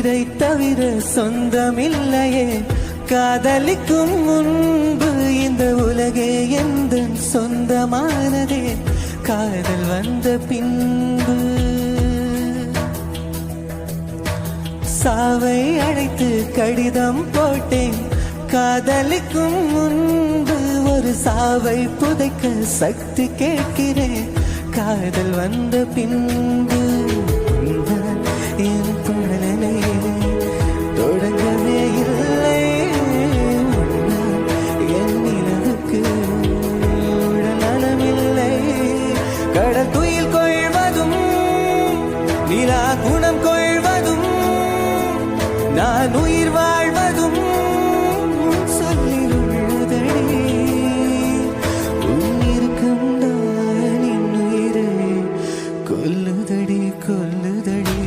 உயிரை தவிர சொந்தமில்லையே. காதலிக்கும் முன்பு இந்த உலகே எந்த சொந்தமானதே. காதல் வந்த பின்பு சாவை அழைத்து கடிதம் போட்டேன். காதலிக்கும் முன்பு ஒரு சாவை புதைக்க சக்தி கேட்கிறேன். காதல் வந்த பின்பு என் பழலை தொடங்கவே இல்லை. என் நிலவுக்கு உடல்நலமில்லை. கடல் துயில் கொள்வதும் நிலா குணம் கொள்வதும் நான் உயிர் வாழ்வதும் சொல்லில் உள்ளதடி. உன்னிருக்கும் நான் என் உயிரை கொல்லுதடி கொல்லுதடி.